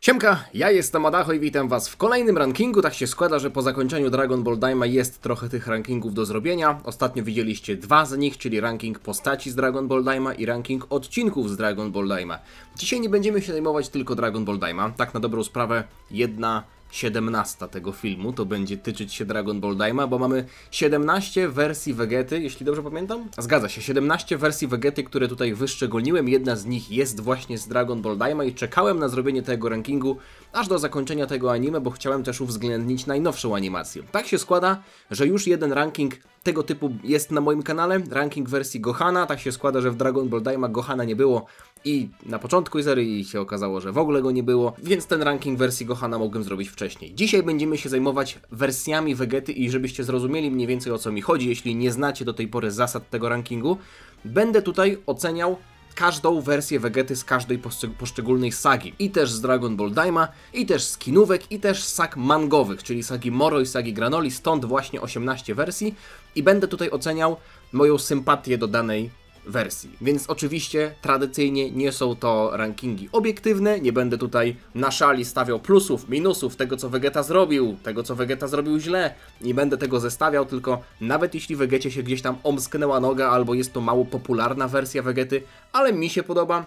Siemka, ja jestem Adacho i witam was w kolejnym rankingu. Tak się składa, że po zakończeniu Dragon Ball Daima jest trochę tych rankingów do zrobienia. Ostatnio widzieliście dwa z nich, czyli ranking postaci z Dragon Ball Daima i ranking odcinków z Dragon Ball Daima. Dzisiaj nie będziemy się zajmować tylko Dragon Ball Daima. Tak na dobrą sprawę 1/17 tego filmu to będzie tyczyć się Dragon Ball Daima, bo mamy 17 wersji Vegety, jeśli dobrze pamiętam? Zgadza się, 17 wersji Vegety, które tutaj wyszczególniłem. Jedna z nich jest właśnie z Dragon Ball Daima i czekałem na zrobienie tego rankingu aż do zakończenia tego anime, bo chciałem też uwzględnić najnowszą animację. Tak się składa, że już jeden ranking tego typu jest na moim kanale, ranking wersji Gohana. Tak się składa, że w Dragon Ball Daima Gohana nie było i na początku serii się okazało, że w ogóle go nie było, więc ten ranking wersji Gohana mogłem zrobić wcześniej. Dzisiaj będziemy się zajmować wersjami Vegety i żebyście zrozumieli mniej więcej, o co mi chodzi, jeśli nie znacie do tej pory zasad tego rankingu, będę tutaj oceniał każdą wersję Vegety z każdej poszczególnej sagi. I też z Dragon Ball Daima, i też z kinówek, i też z sag mangowych, czyli sagi Moro i sagi Granoli, stąd właśnie 18 wersji. I będę tutaj oceniał moją sympatię do danej wersji. Więc oczywiście tradycyjnie nie są to rankingi obiektywne, nie będę tutaj na szali stawiał plusów, minusów, tego co Vegeta zrobił, tego co Vegeta zrobił źle. Nie będę tego zestawiał, tylko nawet jeśli Vegecie się gdzieś tam omsknęła noga, albo jest to mało popularna wersja Vegety, ale mi się podoba,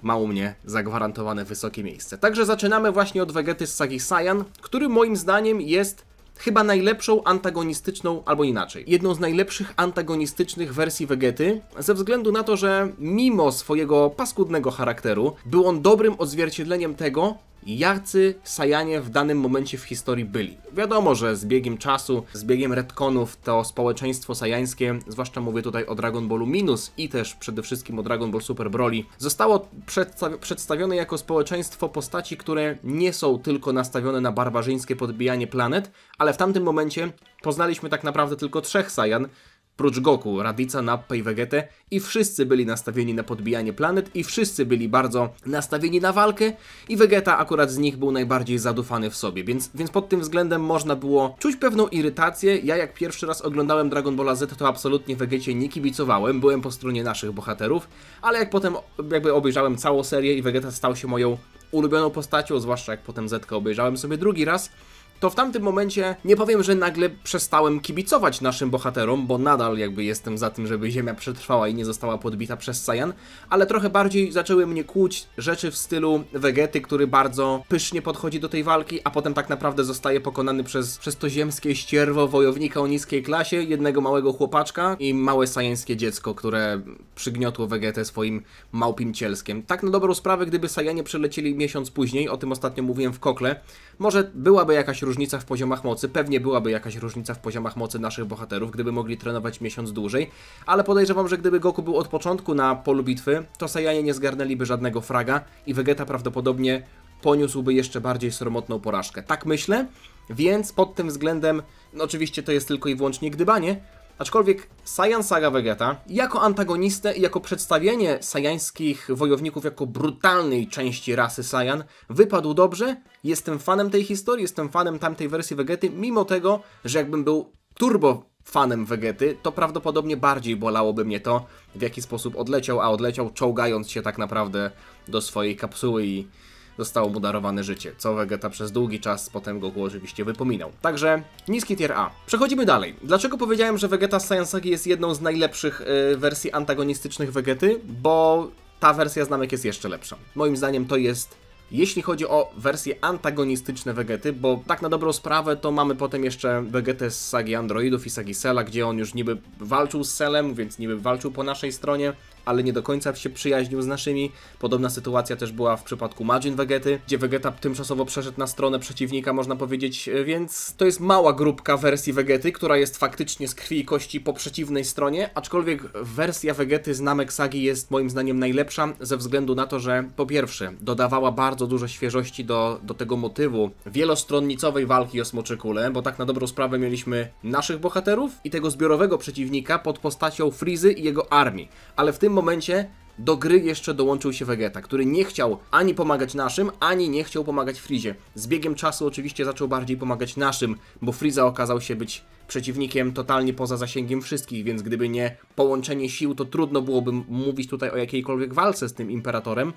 mało mnie zagwarantowane wysokie miejsce. Także zaczynamy właśnie od Vegety z sagi Saiyan, który moim zdaniem jest chyba najlepszą antagonistyczną, albo inaczej, jedną z najlepszych antagonistycznych wersji Vegety, ze względu na to, że mimo swojego paskudnego charakteru, był on dobrym odzwierciedleniem tego, jacy Saiyanie w danym momencie w historii byli. Wiadomo, że z biegiem czasu, z biegiem retconów to społeczeństwo saijańskie, zwłaszcza mówię tutaj o Dragon Ballu Minus i też przede wszystkim o Dragon Ball Super Broly, zostało przedstawione jako społeczeństwo postaci, które nie są tylko nastawione na barbarzyńskie podbijanie planet, ale w tamtym momencie poznaliśmy tak naprawdę tylko trzech Saiyan, prócz Goku, Radica, Nappa i Vegetę, i wszyscy byli nastawieni na podbijanie planet i wszyscy byli bardzo nastawieni na walkę i Vegeta akurat z nich był najbardziej zadufany w sobie, więc pod tym względem można było czuć pewną irytację. Ja jak pierwszy raz oglądałem Dragon Balla Z, to absolutnie Vegecie nie kibicowałem, byłem po stronie naszych bohaterów, ale jak potem jakby obejrzałem całą serię i Vegeta stał się moją ulubioną postacią, zwłaszcza jak potem Zetkę obejrzałem sobie drugi raz, to w tamtym momencie nie powiem, że nagle przestałem kibicować naszym bohaterom, bo nadal jakby jestem za tym, żeby Ziemia przetrwała i nie została podbita przez Saiyan, ale trochę bardziej zaczęły mnie kłuć rzeczy w stylu Vegety, który bardzo pysznie podchodzi do tej walki, a potem tak naprawdę zostaje pokonany przez to ziemskie ścierwo wojownika o niskiej klasie, jednego małego chłopaczka i małe saijańskie dziecko, które przygniotło Vegetę swoim małpim cielskiem. Tak na dobrą sprawę, gdyby Saiyanie przylecieli miesiąc później, o tym ostatnio mówiłem w Kokle, może byłaby jakaś różnica w poziomach mocy, pewnie byłaby jakaś różnica w poziomach mocy naszych bohaterów, gdyby mogli trenować miesiąc dłużej, ale podejrzewam, że gdyby Goku był od początku na polu bitwy, to Saiyanie nie zgarnęliby żadnego fraga i Vegeta prawdopodobnie poniósłby jeszcze bardziej sromotną porażkę. Tak myślę, więc pod tym względem, no oczywiście to jest tylko i wyłącznie gdybanie, aczkolwiek Saiyan Saga Vegeta jako antagonistę i jako przedstawienie saijańskich wojowników jako brutalnej części rasy Saiyan wypadł dobrze. Jestem fanem tej historii, jestem fanem tamtej wersji Vegety, mimo tego, że jakbym był turbo fanem Vegety, to prawdopodobnie bardziej bolałoby mnie to, w jaki sposób odleciał, a odleciał czołgając się tak naprawdę do swojej kapsuły i zostało mu darowane życie, co Vegeta przez długi czas potem Goku oczywiście wypominał. Także niski tier A. Przechodzimy dalej. Dlaczego powiedziałem, że Vegeta z Saiyan Sagi jest jedną z najlepszych wersji antagonistycznych Vegety? Bo ta wersja znamek jest jeszcze lepsza. Moim zdaniem to jest, jeśli chodzi o wersje antagonistyczne Vegety, bo tak na dobrą sprawę to mamy potem jeszcze Vegetę z sagi Androidów i sagi Cella, gdzie on już niby walczył z Cellem, więc niby walczył po naszej stronie, ale nie do końca się przyjaźnił z naszymi. Podobna sytuacja też była w przypadku Majin Vegety, gdzie Vegeta tymczasowo przeszedł na stronę przeciwnika, można powiedzieć, więc to jest mała grupka wersji Vegety, która jest faktycznie z krwi i kości po przeciwnej stronie, aczkolwiek wersja Vegety z Namek Sagi jest moim zdaniem najlepsza ze względu na to, że po pierwsze dodawała bardzo dużo świeżości do tego motywu wielostronnicowej walki o Smocze Kule, bo tak na dobrą sprawę mieliśmy naszych bohaterów i tego zbiorowego przeciwnika pod postacią Freezy i jego armii, ale w tym momencie do gry jeszcze dołączył się Vegeta, który nie chciał ani pomagać naszym, ani nie chciał pomagać Freezie. Z biegiem czasu oczywiście zaczął bardziej pomagać naszym, bo Freeza okazał się być przeciwnikiem totalnie poza zasięgiem wszystkich, więc gdyby nie połączenie sił, to trudno byłoby mówić tutaj o jakiejkolwiek walce z tym Imperatorem.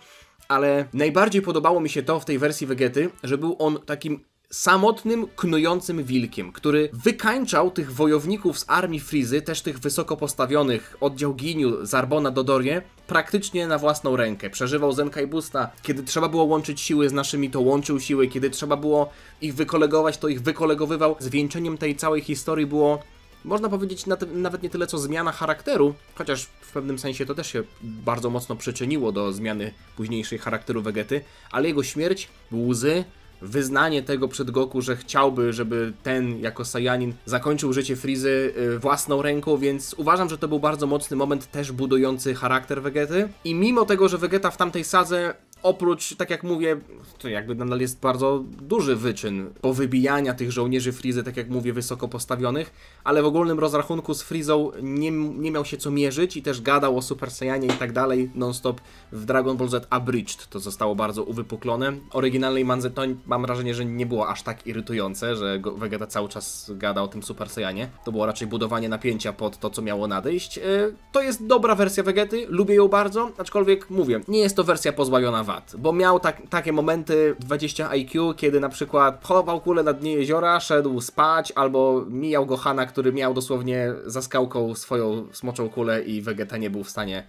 Ale najbardziej podobało mi się to w tej wersji Vegety, że był on takim samotnym, knującym wilkiem, który wykańczał tych wojowników z armii Freezy, też tych wysoko postawionych, oddział Ginyu, Zarbona, Dodorie, praktycznie na własną rękę. Przeżywał Zenkai Busta. Kiedy trzeba było łączyć siły z naszymi, to łączył siły. Kiedy trzeba było ich wykolegować, to ich wykolegowywał. Zwieńczeniem tej całej historii było, można powiedzieć, nawet nie tyle co zmiana charakteru, chociaż w pewnym sensie to też się bardzo mocno przyczyniło do zmiany późniejszej charakteru Vegety, ale jego śmierć, łzy, wyznanie tego przed Goku, że chciałby, żeby ten jako Saiyanin zakończył życie Freezy własną ręką, więc uważam, że to był bardzo mocny moment też budujący charakter Vegety. I mimo tego, że Vegeta w tamtej sadze, oprócz, tak jak mówię, to jakby nadal jest bardzo duży wyczyn powybijania tych żołnierzy Freezy, tak jak mówię, wysoko postawionych, ale w ogólnym rozrachunku z Freezą nie miał się co mierzyć i też gadał o Super Saiyanie i tak dalej non-stop. W Dragon Ball Z Abridged to zostało bardzo uwypuklone. Oryginalnej Manze to mam wrażenie, że nie było aż tak irytujące, że Vegeta cały czas gada o tym Super Saiyanie. To było raczej budowanie napięcia pod to, co miało nadejść. To jest dobra wersja Vegety, lubię ją bardzo, aczkolwiek mówię, nie jest to wersja pozbawiona wad, bo miał takie momenty 20 IQ, kiedy na przykład chował kulę na dnie jeziora, szedł spać, albo mijał Gohana, który miał dosłownie za skałką swoją smoczą kulę i Vegeta nie był w stanie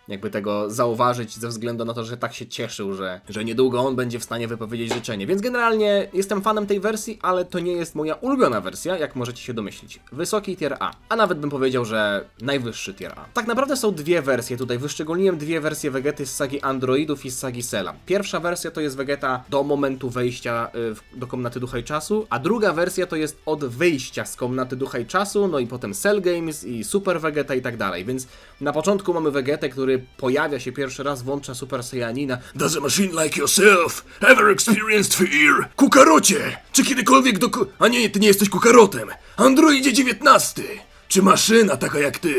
jakby tego zauważyć ze względu na to, że tak się cieszył, że niedługo on będzie w stanie wypowiedzieć życzenie. Więc generalnie jestem fanem tej wersji, ale to nie jest moja ulubiona wersja, jak możecie się domyślić. Wysoki tier A nawet bym powiedział, że najwyższy tier A. Tak naprawdę są dwie wersje tutaj, wyszczególniłem dwie wersje Vegety z sagi Androidów i z sagi Cella. Pierwsza wersja to jest Vegeta do momentu wejścia do Komnaty Ducha i Czasu, a druga wersja to jest od wyjścia z Komnaty Ducha i Czasu, no i potem Cell Games i Super Vegeta i tak dalej. Więc na początku mamy Vegetę, który pojawia się pierwszy raz, włącza Super Saiyanina. Does a machine like yourself ever experienced fear? Kukarocie! Czy kiedykolwiek A nie, ty nie jesteś kukarotem! Androidzie 19! Czy maszyna taka jak ty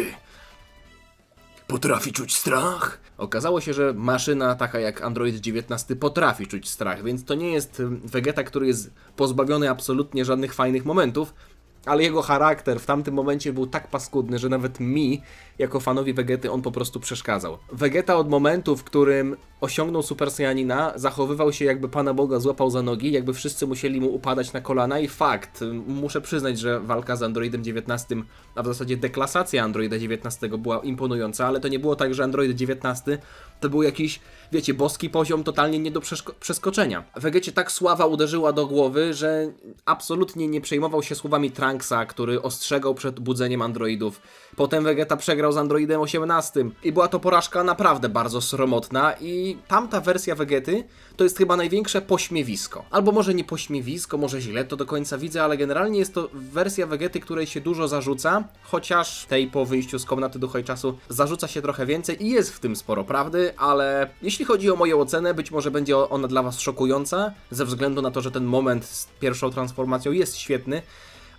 potrafi czuć strach? Okazało się, że maszyna taka jak Android 19 potrafi czuć strach, więc to nie jest Vegeta, który jest pozbawiony absolutnie żadnych fajnych momentów, ale jego charakter w tamtym momencie był tak paskudny, że nawet mi, jako fanowi Vegety, on po prostu przeszkadzał. Vegeta od momentu, w którym osiągnął Super Saiyanina, zachowywał się jakby Pana Boga złapał za nogi, jakby wszyscy musieli mu upadać na kolana i fakt, muszę przyznać, że walka z Androidem 19, a w zasadzie deklasacja Androida 19 była imponująca, ale to nie było tak, że Android 19 to był jakiś, wiecie, boski poziom totalnie nie do przeskoczenia. Vegecie tak sława uderzyła do głowy, że absolutnie nie przejmował się słowami Trunksa, który ostrzegał przed budzeniem androidów. Potem Vegeta przegrał z Androidem 18 i była to porażka naprawdę bardzo sromotna i tamta wersja Vegety to jest chyba największe pośmiewisko. Albo może nie pośmiewisko, może źle to do końca widzę, ale generalnie jest to wersja Vegety, której się dużo zarzuca, chociaż tej po wyjściu z Komnaty Ducha i Czasu zarzuca się trochę więcej i jest w tym sporo prawdy, ale jeśli chodzi o moją ocenę, być może będzie ona dla was szokująca, ze względu na to, że ten moment z pierwszą transformacją jest świetny,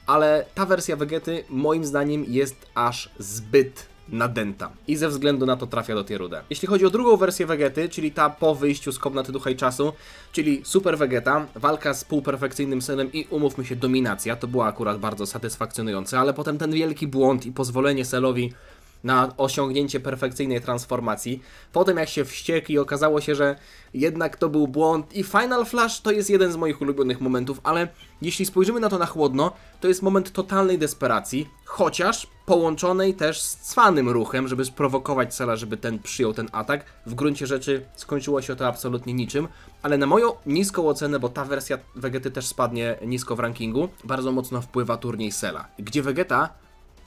ale ta wersja Vegety moim zdaniem jest aż zbyt nadęta i ze względu na to trafia do tieru D. Jeśli chodzi o drugą wersję Vegety, czyli ta po wyjściu z Komnaty Ducha i Czasu, czyli Super Vegeta, walka z półperfekcyjnym Cellem i umówmy się, dominacja, to było akurat bardzo satysfakcjonujące, ale potem ten wielki błąd i pozwolenie Cellowi na osiągnięcie perfekcyjnej transformacji. Potem jak się wściekł i okazało się, że jednak to był błąd i Final Flash to jest jeden z moich ulubionych momentów, ale jeśli spojrzymy na to na chłodno, to jest moment totalnej desperacji, chociaż połączonej też z cwanym ruchem, żeby sprowokować Cella, żeby ten przyjął ten atak. W gruncie rzeczy skończyło się to absolutnie niczym, ale na moją niską ocenę, bo ta wersja Vegety też spadnie nisko w rankingu, bardzo mocno wpływa turniej Cella, gdzie Vegeta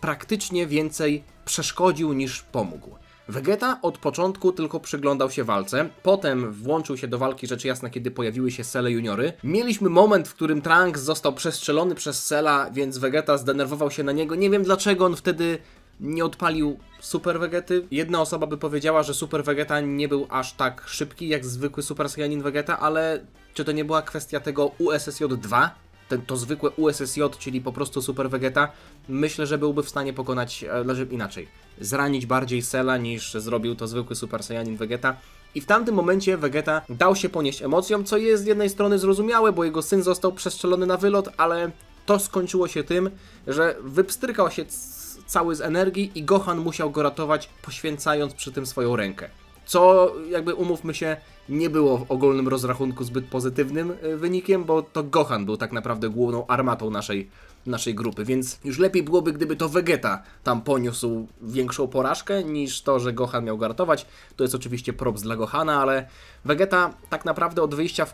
praktycznie więcej przeszkodził niż pomógł. Vegeta od początku tylko przyglądał się walce, potem włączył się do walki rzecz jasna, kiedy pojawiły się Celle juniory. Mieliśmy moment, w którym Trunks został przestrzelony przez Cella, więc Vegeta zdenerwował się na niego. Nie wiem dlaczego on wtedy nie odpalił Super Vegety. Jedna osoba by powiedziała, że Super Vegeta nie był aż tak szybki jak zwykły Super Saiyanin Vegeta, ale czy to nie była kwestia tego USSJ 2? to zwykłe USSJ, czyli po prostu Super Vegeta, myślę, że byłby w stanie pokonać, inaczej, zranić bardziej Cella niż zrobił to zwykły Super Saiyanin Vegeta. I w tamtym momencie Vegeta dał się ponieść emocjom, co jest z jednej strony zrozumiałe, bo jego syn został przestrzelony na wylot, ale to skończyło się tym, że wypstrykał się cały z energii i Gohan musiał go ratować, poświęcając przy tym swoją rękę. Co, jakby umówmy się, nie było w ogólnym rozrachunku zbyt pozytywnym wynikiem, bo to Gohan był tak naprawdę główną armatą naszej grupy, więc już lepiej byłoby, gdyby to Vegeta tam poniósł większą porażkę, niż to, że Gohan miał go ratować. To jest oczywiście props dla Gohana, ale Vegeta tak naprawdę od wyjścia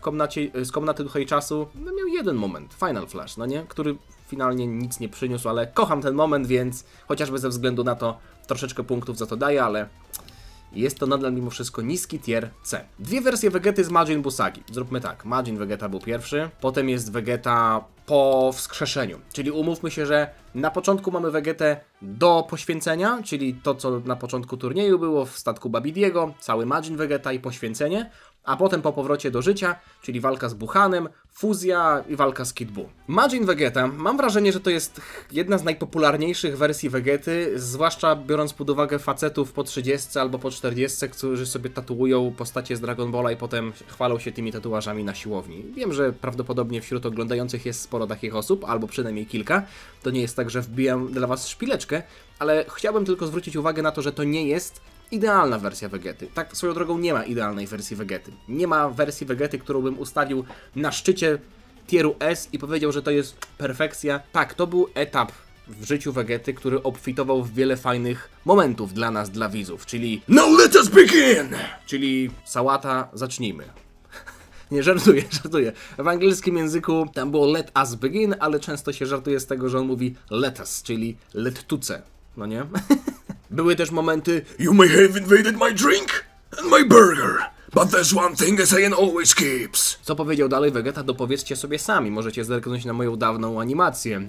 z komnaty Ducha i Czasu miał jeden moment, Final Flash, no nie? Który finalnie nic nie przyniósł, ale kocham ten moment, więc chociażby ze względu na to troszeczkę punktów za to daję, ale jest to nadal mimo wszystko niski tier C. Dwie wersje Vegety z Majin Buu Sagi. Zróbmy tak, Majin Vegeta był pierwszy, potem jest Vegeta po wskrzeszeniu. Czyli umówmy się, że na początku mamy Vegetę do poświęcenia, czyli to, co na początku turnieju było w statku Babidiego, cały Majin Vegeta i poświęcenie, a potem po powrocie do życia, czyli walka z Buchanem, fuzja i walka z Kid Buu. Majin Vegeta, mam wrażenie, że to jest jedna z najpopularniejszych wersji Vegety, zwłaszcza biorąc pod uwagę facetów po 30 albo po 40, którzy sobie tatuują postacie z Dragon Balla i potem chwalą się tymi tatuażami na siłowni. Wiem, że prawdopodobnie wśród oglądających jest sporo takich osób, albo przynajmniej kilka. To nie jest tak, że wbijam dla was szpileczkę, ale chciałbym tylko zwrócić uwagę na to, że to nie jest idealna wersja Vegety. Tak, swoją drogą nie ma idealnej wersji Vegety. Nie ma wersji Vegety, którą bym ustawił na szczycie tieru S i powiedział, że to jest perfekcja. Tak, to był etap w życiu Vegety, który obfitował w wiele fajnych momentów dla nas, dla widzów, czyli Now let us begin! Czyli sałata, zacznijmy. Nie, żartuję. W angielskim języku tam było let us begin, ale często się żartuje z tego, że on mówi let us, czyli lettuce, no nie? Były też momenty You may have invaded my drink and my burger, but there's one thing a Saiyan always keeps. Co powiedział dalej Vegeta, dopowiedzcie sobie sami. Możecie zerknąć na moją dawną animację.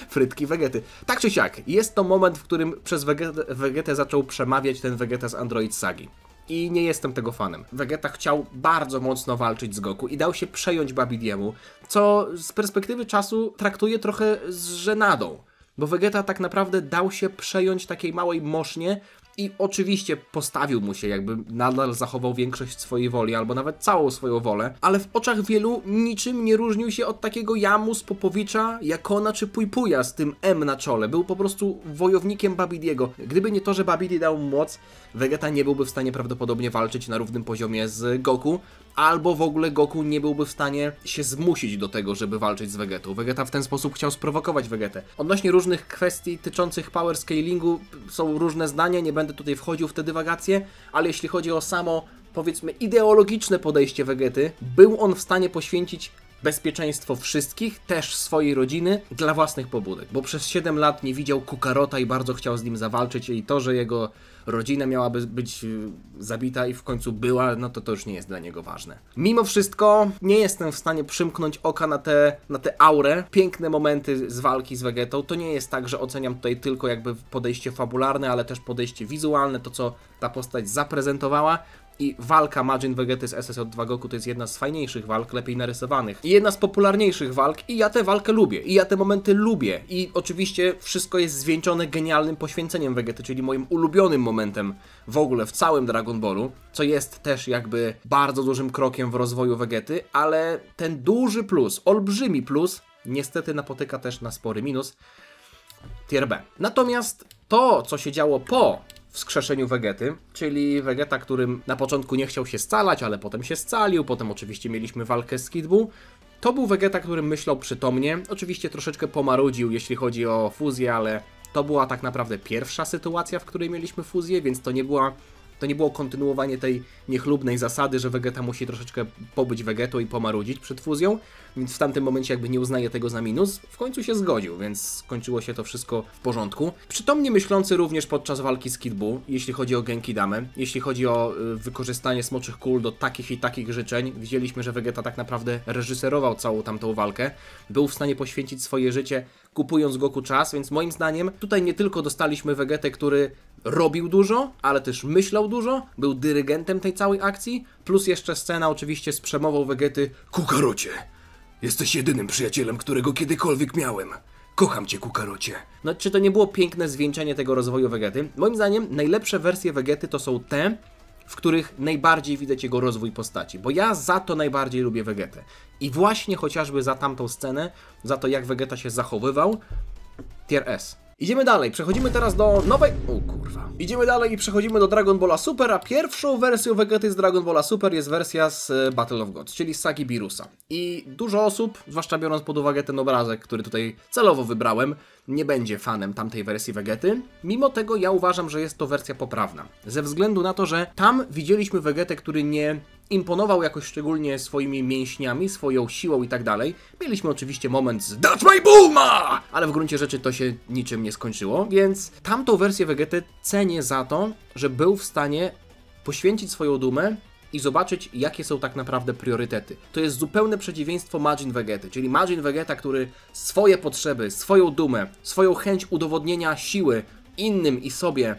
Frytki Vegety. Tak czy siak, jest to moment, w którym przez Vegetę zaczął przemawiać ten Vegeta z Android Sagi. I nie jestem tego fanem. Vegeta chciał bardzo mocno walczyć z Goku i dał się przejąć Babidiemu, co z perspektywy czasu traktuję trochę z żenadą. Bo Vegeta tak naprawdę dał się przejąć takiej małej mosznie i oczywiście postawił mu się, jakby nadal zachował większość swojej woli, albo nawet całą swoją wolę, ale w oczach wielu niczym nie różnił się od takiego Jamu z Popowicza, Jakona czy Pujpuja z tym M na czole. Był po prostu wojownikiem Babidiego. Gdyby nie to, że Babidi dał mu moc, Vegeta nie byłby w stanie prawdopodobnie walczyć na równym poziomie z Goku, albo w ogóle Goku nie byłby w stanie się zmusić do tego, żeby walczyć z Vegetą. Vegeta w ten sposób chciał sprowokować Vegetę. Odnośnie różnych kwestii tyczących power scalingu są różne zdania, nie będę tutaj wchodził w te dywagacje, ale jeśli chodzi o samo, powiedzmy, ideologiczne podejście Vegety, był on w stanie poświęcić bezpieczeństwo wszystkich, też swojej rodziny, dla własnych pobudek, bo przez 7 lat nie widział Kakarota i bardzo chciał z nim zawalczyć i to, że jego rodzina miałaby być zabita i w końcu była, no to już nie jest dla niego ważne. Mimo wszystko nie jestem w stanie przymknąć oka na tę aurę, piękne momenty z walki z Vegetą. To nie jest tak, że oceniam tutaj tylko jakby podejście fabularne, ale też podejście wizualne, to co ta postać zaprezentowała. I walka Majin Vegety z SSJ2 Goku to jest jedna z fajniejszych walk, lepiej narysowanych. I jedna z popularniejszych walk i ja tę walkę lubię. I ja te momenty lubię. I oczywiście wszystko jest zwieńczone genialnym poświęceniem Vegety, czyli moim ulubionym momentem w ogóle w całym Dragon Ballu, co jest też jakby bardzo dużym krokiem w rozwoju Vegety, ale ten duży plus, olbrzymi plus, niestety napotyka też na spory minus. Tier B. Natomiast to, co się działo po wskrzeszeniu Vegety, czyli Vegeta, którym na początku nie chciał się scalać, ale potem się scalił, potem oczywiście mieliśmy walkę z Kid Buu. To był Vegeta, który myślał przytomnie, oczywiście troszeczkę pomarudził, jeśli chodzi o fuzję, ale to była tak naprawdę pierwsza sytuacja, w której mieliśmy fuzję, więc to nie było kontynuowanie tej niechlubnej zasady, że Vegeta musi troszeczkę pobyć Vegetą i pomarudzić przed fuzją, więc w tamtym momencie jakby nie uznaje tego za minus. W końcu się zgodził, więc skończyło się to wszystko w porządku. Przytomnie myślący również podczas walki z Kid Buu, jeśli chodzi o Genki Damę, jeśli chodzi o wykorzystanie smoczych kul do takich i takich życzeń. Widzieliśmy, że Vegeta tak naprawdę reżyserował całą tamtą walkę. Był w stanie poświęcić swoje życie, kupując Goku czas, więc moim zdaniem tutaj nie tylko dostaliśmy Vegetę, który robił dużo, ale też myślał dużo, był dyrygentem tej całej akcji, plus jeszcze scena oczywiście z przemową Vegety: Kakarocie, Jesteś jedynym przyjacielem, którego kiedykolwiek miałem. Kocham cię, Kukarocie. No, czy to nie było piękne zwieńczenie tego rozwoju Vegety? Moim zdaniem najlepsze wersje Vegety to są te, w których najbardziej widać jego rozwój postaci, bo ja za to najbardziej lubię Vegetę. I właśnie chociażby za tamtą scenę, za to jak Vegeta się zachowywał, tier S. Idziemy dalej, przechodzimy teraz do nowej... O kurwa. Idziemy dalej i przechodzimy do Dragon Balla Super, a pierwszą wersją Vegety z Dragon Balla Super jest wersja z Battle of Gods, czyli z sagi Beerusa. I dużo osób, zwłaszcza biorąc pod uwagę ten obrazek, który tutaj celowo wybrałem, nie będzie fanem tamtej wersji Vegety. Mimo tego ja uważam, że jest to wersja poprawna. Ze względu na to, że tam widzieliśmy Vegetę, który nie imponował jakoś szczególnie swoimi mięśniami, swoją siłą i tak dalej. Mieliśmy oczywiście moment z That's my Bulma! ale w gruncie rzeczy to się niczym nie skończyło, więc tamtą wersję Vegety cenię za to, że był w stanie poświęcić swoją dumę i zobaczyć, jakie są tak naprawdę priorytety. To jest zupełne przeciwieństwo Majin Vegety, czyli Majin Vegeta, który swoje potrzeby, swoją dumę, swoją chęć udowodnienia siły innym i sobie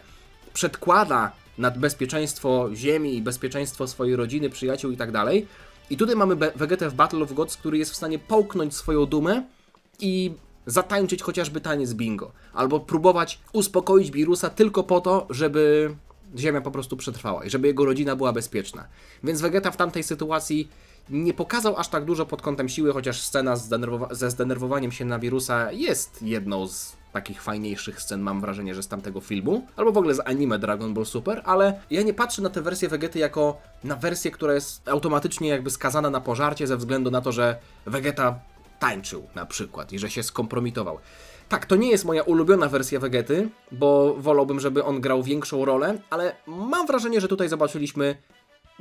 przedkłada nad bezpieczeństwo Ziemi i bezpieczeństwo swojej rodziny, przyjaciół i tak dalej. I tutaj mamy Vegetę w Battle of Gods, który jest w stanie połknąć swoją dumę i zatańczyć chociażby taniec bingo. Albo próbować uspokoić Beerusa tylko po to, żeby Ziemia po prostu przetrwała i żeby jego rodzina była bezpieczna. Więc Vegeta w tamtej sytuacji nie pokazał aż tak dużo pod kątem siły, chociaż scena ze zdenerwowaniem się na Beerusa jest jedną z takich fajniejszych scen, mam wrażenie, że z tamtego filmu, albo w ogóle z anime Dragon Ball Super, ale ja nie patrzę na tę wersję Vegety jako na wersję, która jest automatycznie jakby skazana na pożarcie ze względu na to, że Vegeta tańczył na przykład i że się skompromitował. Tak, to nie jest moja ulubiona wersja Vegety, bo wolałbym, żeby on grał większą rolę, ale mam wrażenie, że tutaj zobaczyliśmy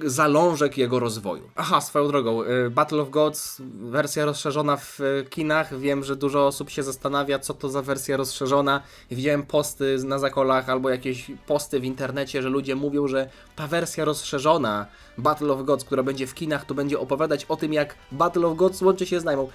zalążek jego rozwoju. Aha, swoją drogą, Battle of Gods, wersja rozszerzona w kinach. Wiem, że dużo osób się zastanawia, co to za wersja rozszerzona. Widziałem posty na zakolach albo jakieś posty w internecie, że ludzie mówią, że ta wersja rozszerzona Battle of Gods, która będzie w kinach, to będzie opowiadać o tym, jak Battle of Gods łączy się z Naimą.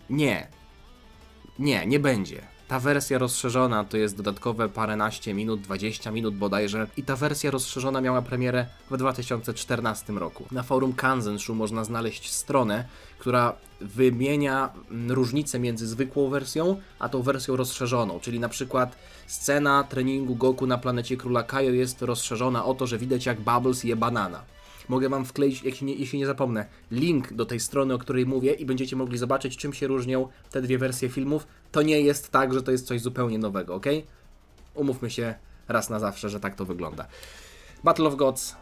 Nie będzie. Ta wersja rozszerzona to jest dodatkowe paręnaście minut, 20 minut bodajże i ta wersja rozszerzona miała premierę w 2014 roku. Na forum Kanzenshu można znaleźć stronę, która wymienia różnice między zwykłą wersją, a tą wersją rozszerzoną, czyli na przykład scena treningu Goku na planecie Króla Kaio jest rozszerzona o to, że widać jak Bubbles je banana. Mogę wam wkleić, jeśli nie zapomnę, link do tej strony, o której mówię i będziecie mogli zobaczyć, czym się różnią te dwie wersje filmów. To nie jest tak, że to jest coś zupełnie nowego, ok? Umówmy się raz na zawsze, że tak to wygląda. Battle of Gods,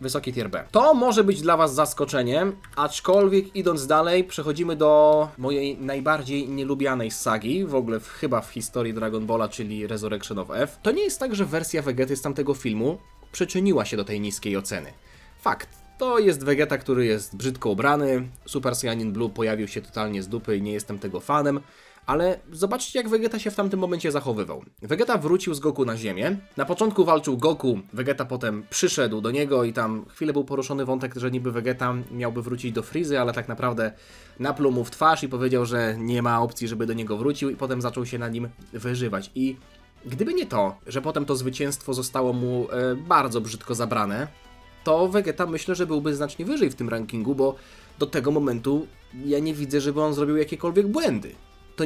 wysoki tier B. To może być dla was zaskoczeniem, aczkolwiek idąc dalej, przechodzimy do mojej najbardziej nielubianej sagi, w ogóle chyba w historii Dragon Balla, czyli Resurrection of F. To nie jest tak, że wersja Vegety z tamtego filmu przyczyniła się do tej niskiej oceny. Fakt, to jest Vegeta, który jest brzydko ubrany, Super Saiyanin Blue pojawił się totalnie z dupy i nie jestem tego fanem, ale zobaczcie jak Vegeta się w tamtym momencie zachowywał. Vegeta wrócił z Goku na ziemię, na początku walczył Goku, Vegeta potem przyszedł do niego i tam chwilę był poruszony wątek, że niby Vegeta miałby wrócić do Freezy, ale tak naprawdę napluł mu w twarz i powiedział, że nie ma opcji, żeby do niego wrócił i potem zaczął się na nim wyżywać. I gdyby nie to, że potem to zwycięstwo zostało mu bardzo brzydko zabrane, to Vegeta myślę, że byłby znacznie wyżej w tym rankingu, bo do tego momentu ja nie widzę, żeby on zrobił jakiekolwiek błędy. To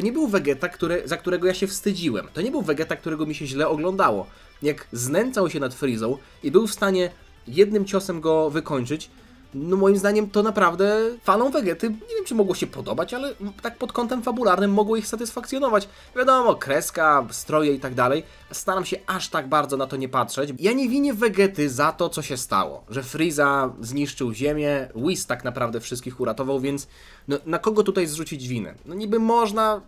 nie był Vegeta, za którego ja się wstydziłem. To nie był Vegeta, którego mi się źle oglądało. Jak znęcał się nad Freezą i był w stanie jednym ciosem go wykończyć, no moim zdaniem to naprawdę fanom Vegety, nie wiem czy mogło się podobać, ale tak pod kątem fabularnym mogło ich satysfakcjonować. Wiadomo, kreska, stroje i tak dalej. Staram się aż tak bardzo na to nie patrzeć. Ja nie winię Vegety za to, co się stało. Że Freeza zniszczył Ziemię, Whis tak naprawdę wszystkich uratował, więc no, na kogo tutaj zrzucić winę? No niby można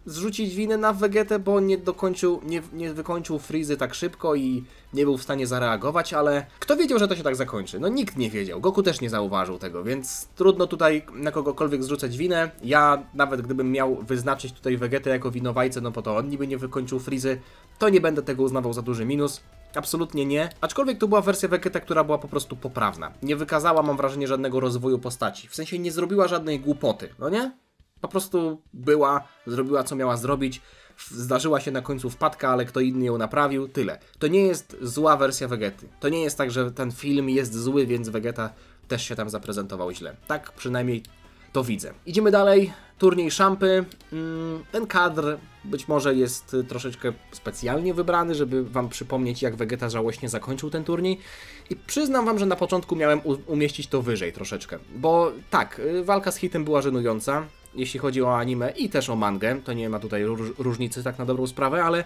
zrzucić winę na Vegetę, bo nie wykończył Freezy tak szybko i nie był w stanie zareagować, ale kto wiedział, że to się tak zakończy? No nikt nie wiedział. Goku też nie zauważył tego, więc trudno tutaj na kogokolwiek zrzucać winę. Ja nawet gdybym miał wyznaczyć tutaj Vegetę jako winowajcę, no bo to on niby nie wykończył Freezy, to nie będę tego uznawał za duży minus. Absolutnie nie. Aczkolwiek to była wersja Vegeta, która była po prostu poprawna. Nie wykazała, mam wrażenie, żadnego rozwoju postaci. W sensie nie zrobiła żadnej głupoty, no nie? Po prostu zrobiła co miała zrobić, zdarzyła się na końcu wpadka, ale kto inny ją naprawił, tyle. To nie jest zła wersja Vegety. To nie jest tak, że ten film jest zły, więc Vegeta też się tam zaprezentował źle. Tak przynajmniej to widzę. Idziemy dalej. Turniej szampy. Ten kadr być może jest troszeczkę specjalnie wybrany, żeby wam przypomnieć, jak Vegeta żałośnie zakończył ten turniej. I przyznam wam, że na początku miałem umieścić to wyżej troszeczkę. Bo tak, walka z Hitem była żenująca, jeśli chodzi o anime i też o mangę. To nie ma tutaj różnicy tak na dobrą sprawę, ale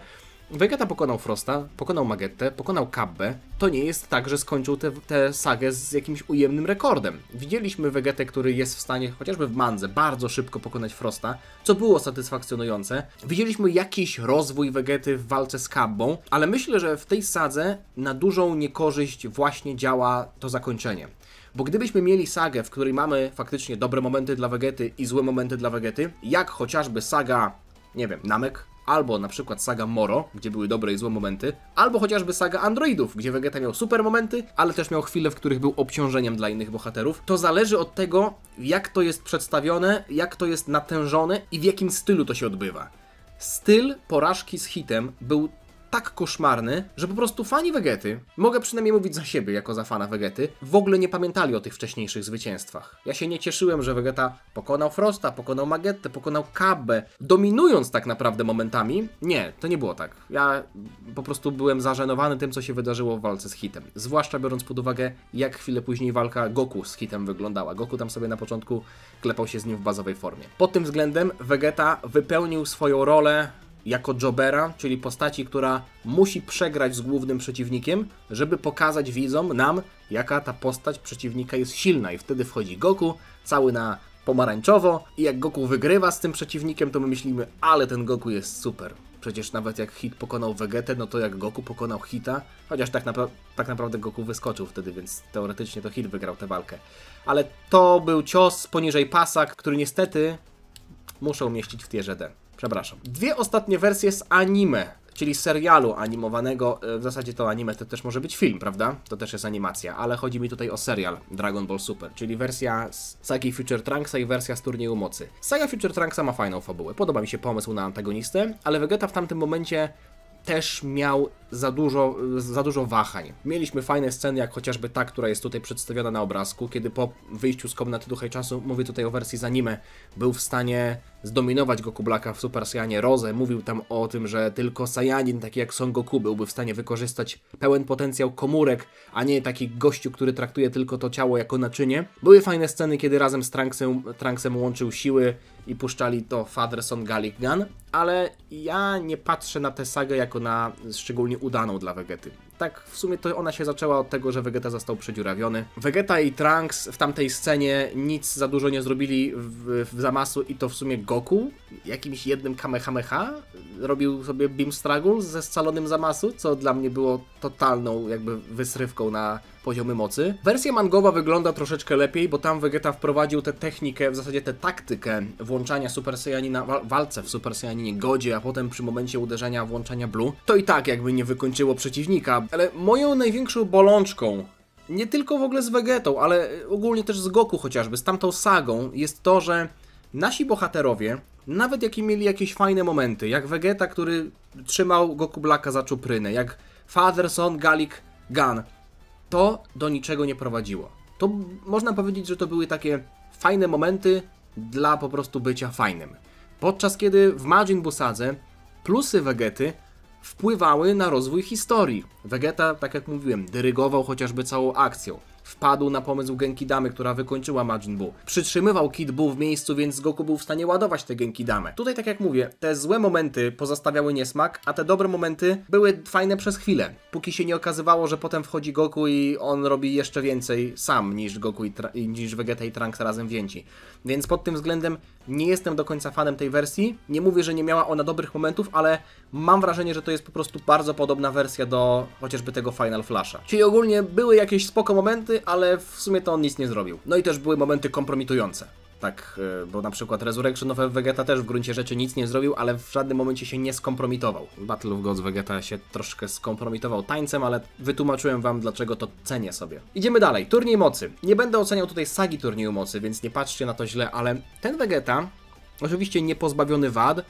Vegeta pokonał Frosta, pokonał Magettę, pokonał Kabbę. To nie jest tak, że skończył tę sagę z jakimś ujemnym rekordem. Widzieliśmy Vegetę, który jest w stanie, chociażby w mandze, bardzo szybko pokonać Frosta, co było satysfakcjonujące. Widzieliśmy jakiś rozwój Vegety w walce z Kabbą, ale myślę, że w tej sadze na dużą niekorzyść właśnie działa to zakończenie. Bo gdybyśmy mieli sagę, w której mamy faktycznie dobre momenty dla Vegety i złe momenty dla Vegety, jak chociażby saga, nie wiem, Namek, albo na przykład saga Moro, gdzie były dobre i złe momenty, albo chociażby saga androidów, gdzie Vegeta miał super momenty, ale też miał chwile, w których był obciążeniem dla innych bohaterów. To zależy od tego, jak to jest przedstawione, jak to jest natężone i w jakim stylu to się odbywa. Styl porażki z Hitem był tak koszmarny, że po prostu fani Vegety, mogę przynajmniej mówić za siebie jako za fana Vegety, w ogóle nie pamiętali o tych wcześniejszych zwycięstwach. Ja się nie cieszyłem, że Vegeta pokonał Frosta, pokonał Magettę, pokonał Kabbę, dominując tak naprawdę momentami. Nie, to nie było tak. Ja po prostu byłem zażenowany tym, co się wydarzyło w walce z Hitem. Zwłaszcza biorąc pod uwagę, jak chwilę później walka Goku z Hitem wyglądała. Goku tam sobie na początku klepał się z nim w bazowej formie. Pod tym względem Vegeta wypełnił swoją rolę jako Jobera, czyli postaci, która musi przegrać z głównym przeciwnikiem, żeby pokazać widzom, nam, jaka ta postać przeciwnika jest silna. I wtedy wchodzi Goku, cały na pomarańczowo i jak Goku wygrywa z tym przeciwnikiem, to my myślimy, ale ten Goku jest super. Przecież nawet jak Hit pokonał Vegetę, no to jak Goku pokonał Hita, chociaż tak naprawdę Goku wyskoczył wtedy, więc teoretycznie to Hit wygrał tę walkę. Ale to był cios poniżej pasa, który niestety muszę umieścić w tierze D. Przepraszam. Dwie ostatnie wersje z anime, czyli serialu animowanego. W zasadzie to anime to też może być film, prawda? To też jest animacja, ale chodzi mi tutaj o serial Dragon Ball Super, czyli wersja z sagi Future Trunksa i wersja z Turnieju Mocy. Saga Future Trunksa ma fajną fabułę, podoba mi się pomysł na antagonistę, ale Vegeta w tamtym momencie też miał za dużo wahań. Mieliśmy fajne sceny, jak chociażby ta, która jest tutaj przedstawiona na obrazku, kiedy po wyjściu z komnaty Ducha i Czasu, mówię tutaj o wersji z anime, był w stanie zdominować Goku Blacka w Super Saiyanie Rosę. Mówił tam o tym, że tylko Saiyanin, taki jak Son Goku, byłby w stanie wykorzystać pełen potencjał komórek, a nie taki gościu, który traktuje tylko to ciało jako naczynie. Były fajne sceny, kiedy razem z Trunksem łączył siły i puszczali to Father Son Gallic Gun, ale ja nie patrzę na tę sagę jako na szczególnie udaną dla Vegety. Tak, w sumie to ona się zaczęła od tego, że Vegeta został przedziurawiony. Vegeta i Trunks w tamtej scenie nic za dużo nie zrobili w Zamasu i to w sumie Goku jakimś jednym Kamehameha robił sobie Beam Struggle ze scalonym Zamasu, co dla mnie było totalną jakby wysrywką na poziomy mocy. Wersja mangowa wygląda troszeczkę lepiej, bo tam Vegeta wprowadził tę technikę, w zasadzie tę taktykę włączania Super Saiyanina, walce w Super Saiyaninie Godzie, a potem przy momencie uderzenia włączania Blue. To i tak jakby nie wykończyło przeciwnika, ale moją największą bolączką, nie tylko w ogóle z Vegetą, ale ogólnie też z Goku chociażby, z tamtą sagą, jest to, że nasi bohaterowie, nawet jak mieli jakieś fajne momenty, jak Vegeta, który trzymał Goku Blacka za czuprynę, jak Father Son Gallic Gun, to do niczego nie prowadziło. To można powiedzieć, że to były takie fajne momenty dla po prostu bycia fajnym. Podczas kiedy w Majin Buu sadze plusy Vegety wpływały na rozwój historii. Vegeta, tak jak mówiłem, dyrygował chociażby całą akcją. Wpadł na pomysł Genkidamy, która wykończyła Majin Buu. Przytrzymywał Kid Buu w miejscu, więc Goku był w stanie ładować te Genkidamy. Tutaj, tak jak mówię, te złe momenty pozostawiały niesmak, a te dobre momenty były fajne przez chwilę. Póki się nie okazywało, że potem wchodzi Goku i on robi jeszcze więcej sam niż Goku niż Vegeta i Trunks razem wzięci. Więc pod tym względem nie jestem do końca fanem tej wersji. Nie mówię, że nie miała ona dobrych momentów, ale mam wrażenie, że to jest po prostu bardzo podobna wersja do chociażby tego Final Flasha. Czyli ogólnie były jakieś spoko momenty, ale w sumie to on nic nie zrobił. No i też były momenty kompromitujące. Tak, bo na przykład Resurrection of Vegeta też w gruncie rzeczy nic nie zrobił, ale w żadnym momencie się nie skompromitował. Battle of Gods Vegeta się troszkę skompromitował tańcem, ale wytłumaczyłem wam, dlaczego to cenię sobie. Idziemy dalej. Turniej Mocy. Nie będę oceniał tutaj sagi Turnieju Mocy, więc nie patrzcie na to źle, ale ten Vegeta, oczywiście nie pozbawiony wad,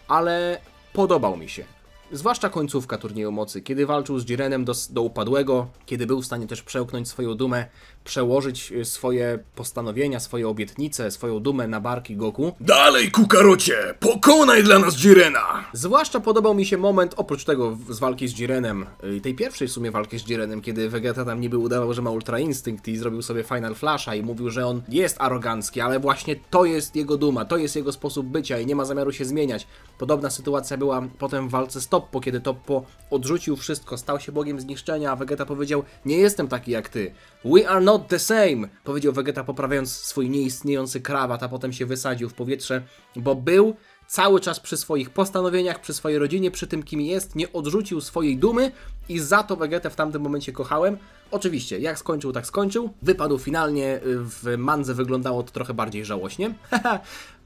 ale podobał mi się. Zwłaszcza końcówka turnieju mocy, kiedy walczył z Jirenem do upadłego, kiedy był w stanie też przełknąć swoją dumę, przełożyć swoje postanowienia, swoje obietnice, swoją dumę na barki Goku. Dalej, Kukarocie! Pokonaj dla nas Jirena! Zwłaszcza podobał mi się moment, oprócz tego z walki z Jirenem, tej pierwszej w sumie walki z Jirenem, kiedy Vegeta tam niby udawał, że ma Ultra Instynkt i zrobił sobie Final Flasha i mówił, że on jest arogancki, ale właśnie to jest jego duma, to jest jego sposób bycia i nie ma zamiaru się zmieniać. Podobna sytuacja była potem w walce z Toppo, kiedy Toppo odrzucił wszystko, stał się bogiem zniszczenia, a Vegeta powiedział: nie jestem taki jak ty. We are not the same, powiedział Vegeta, poprawiając swój nieistniejący krawat, a potem się wysadził w powietrze, bo był cały czas przy swoich postanowieniach, przy swojej rodzinie, przy tym kim jest, nie odrzucił swojej dumy i za to Vegetę w tamtym momencie kochałem. Oczywiście, jak skończył, tak skończył. Wypadł finalnie, w mandze wyglądało to trochę bardziej żałośnie,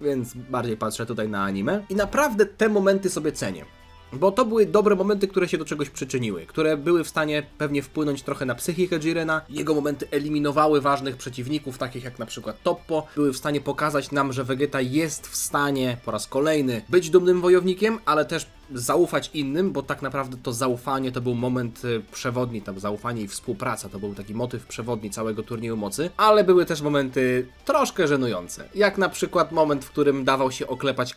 więc bardziej patrzę tutaj na anime. I naprawdę te momenty sobie cenię. Bo to były dobre momenty, które się do czegoś przyczyniły, które były w stanie pewnie wpłynąć trochę na psychikę Jirena. Jego momenty eliminowały ważnych przeciwników, takich jak na przykład Toppo. Były w stanie pokazać nam, że Vegeta jest w stanie po raz kolejny być dumnym wojownikiem, ale też zaufać innym, bo tak naprawdę to zaufanie to był moment przewodni, tam zaufanie i współpraca, to był taki motyw przewodni całego turnieju mocy, ale były też momenty troszkę żenujące, jak na przykład moment, w którym dawał się oklepywać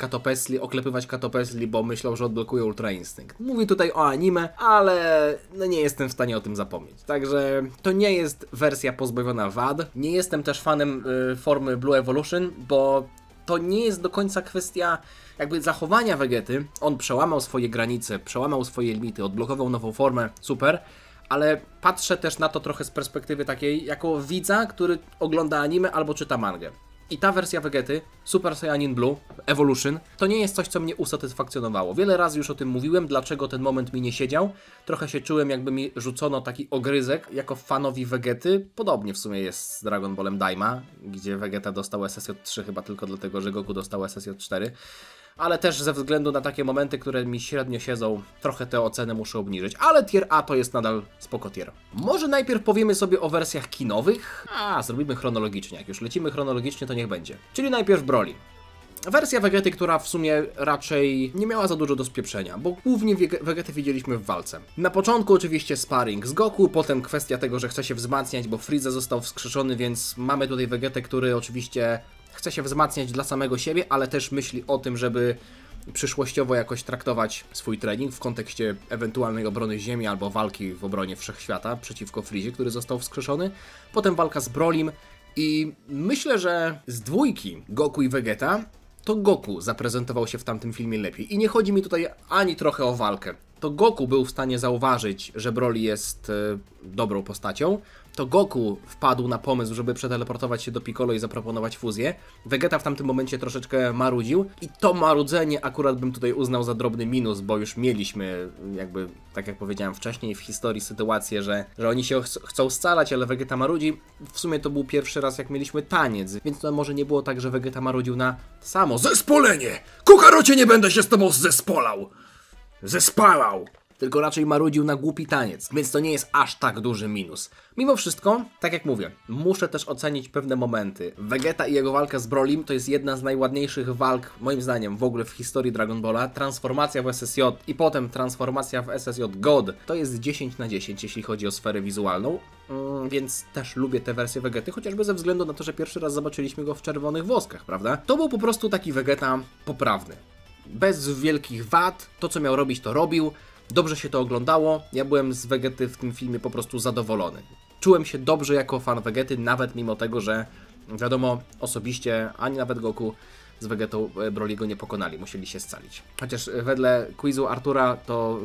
Kato Pesli, bo myślał, że odblokuje Ultra Instynkt. Mówię tutaj o anime, ale no nie jestem w stanie o tym zapomnieć, także to nie jest wersja pozbawiona wad, nie jestem też fanem formy Blue Evolution, bo to nie jest do końca kwestia jakby zachowania Vegety. On przełamał swoje granice, przełamał swoje limity, odblokował nową formę, super, ale patrzę też na to trochę z perspektywy takiej jako widza, który ogląda anime albo czyta mangę. I ta wersja Vegety, Super Saiyanin Blue, Evolution, to nie jest coś, co mnie usatysfakcjonowało. Wiele razy już o tym mówiłem, dlaczego ten moment mi nie siedział. Trochę się czułem, jakby mi rzucono taki ogryzek jako fanowi Vegety. Podobnie w sumie jest z Dragon Ballem Daima, gdzie Vegeta dostał SSJ3 chyba tylko dlatego, że Goku dostał SSJ4. Ale też ze względu na takie momenty, które mi średnio siedzą, trochę te oceny muszę obniżyć. Ale tier A to jest nadal spoko tier. Może najpierw powiemy sobie o wersjach kinowych? Zrobimy chronologicznie. Jak już lecimy chronologicznie, to niech będzie. Czyli najpierw Broly. Wersja Vegety, która w sumie raczej nie miała za dużo do spieprzenia, bo głównie Vegetę widzieliśmy w walce. Na początku oczywiście sparring z Goku, potem kwestia tego, że chce się wzmacniać, bo Frieza został wskrzeszony, więc mamy tutaj Vegetę, który oczywiście chce się wzmacniać dla samego siebie, ale też myśli o tym, żeby przyszłościowo jakoś traktować swój trening w kontekście ewentualnej obrony Ziemi albo walki w obronie Wszechświata przeciwko Freezie, który został wskrzeszony. Potem walka z Brolim i myślę, że z dwójki Goku i Vegeta to Goku zaprezentował się w tamtym filmie lepiej. I nie chodzi mi tutaj ani trochę o walkę. To Goku był w stanie zauważyć, że Broly jest dobrą postacią. To Goku wpadł na pomysł, żeby przeteleportować się do Piccolo i zaproponować fuzję. Vegeta w tamtym momencie troszeczkę marudził i to marudzenie akurat bym tutaj uznał za drobny minus, bo już mieliśmy jakby, tak jak powiedziałem wcześniej, w historii sytuację, że oni się chcą scalać, ale Vegeta marudzi. W sumie to był pierwszy raz, jak mieliśmy taniec, więc to może nie było tak, że Vegeta marudził na samo Zespolenie! Kukarocie, nie będę się z tobą zespalał! Tylko raczej marudził na głupi taniec, więc to nie jest aż tak duży minus. Mimo wszystko, tak jak mówię, muszę też ocenić pewne momenty. Vegeta i jego walka z Brolim to jest jedna z najładniejszych walk, moim zdaniem, w ogóle w historii Dragon Balla. Transformacja w SSJ i potem transformacja w SSJ God to jest 10 na 10, jeśli chodzi o sferę wizualną. Więc też lubię tę wersję Vegety, chociażby ze względu na to, że pierwszy raz zobaczyliśmy go w czerwonych woskach, prawda? To był po prostu taki Vegeta poprawny. Bez wielkich wad, to co miał robić, to robił. Dobrze się to oglądało, ja byłem z Vegety w tym filmie po prostu zadowolony. Czułem się dobrze jako fan Vegety, nawet mimo tego, że wiadomo, osobiście ani nawet Goku z Vegetą Broly'ego nie pokonali, musieli się scalić. Chociaż wedle quizu Artura to